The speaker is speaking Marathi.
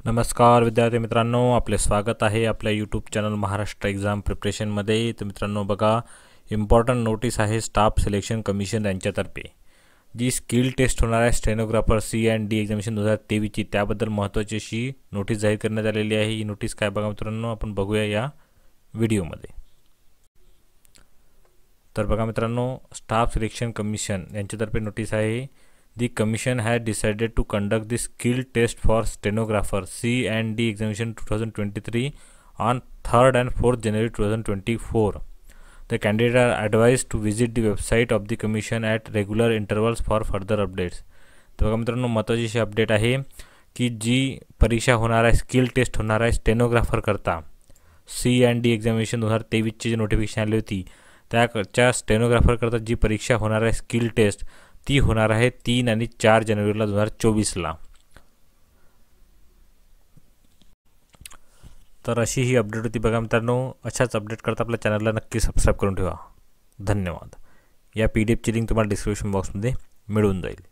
नमस्कार विद्यार्थी मित्रांनो, आपले स्वागत आहे आपल्या यूट्यूब चॅनल महाराष्ट्र एक्झाम प्रिपरेशनमध्ये. तर मित्रांनो बघा, इम्पॉर्टंट नोटीस आहे स्टाफ सिलेक्शन कमिशन यांच्यातर्फे. जी स्किल टेस्ट होणार आहे स्टेनोग्राफर C&D एक्झामिनेशन 2023ची, त्याबद्दल महत्त्वाची अशी नोटीस जाहीर करण्यात आलेली आहे. ही नोटीस काय बघा मित्रांनो, आपण बघूया या व्हिडिओमध्ये. तर बघा मित्रांनो, स्टाफ सिलेक्शन कमिशन यांच्यातर्फे नोटीस आहे. The commission had decided to conduct the skill test for stenographer C&D examination 2023 on 3rd and 4th January 2024. The candidates are advised to visit the website of the commission at regular intervals for further updates. तर बघा मित्रांनो, महत्त्वाची अशी अपडेट आहे की जी परीक्षा होणार आहे, स्किल टेस्ट होणार आहे स्टेनोग्राफर करता C&D एक्झामिनेशन 2023ची जी नोटिफिकेशन आली होती, त्याच्या स्टेनोग्राफर करता जी परीक्षा होणार आहे स्किल टेस्ट, ती होणार आहे 3 आणि 4 जानेवारीला 2024ला. तर अशी ही अपडेट होती बघा मित्रांनो. अशाच अपडेट करता आपल्या चॅनलला नक्की सबस्क्राईब करून ठेवा. धन्यवाद. या PDF ची लिंक तुम्हाला डिस्क्रिप्शन बॉक्समध्ये मिळून जाईल.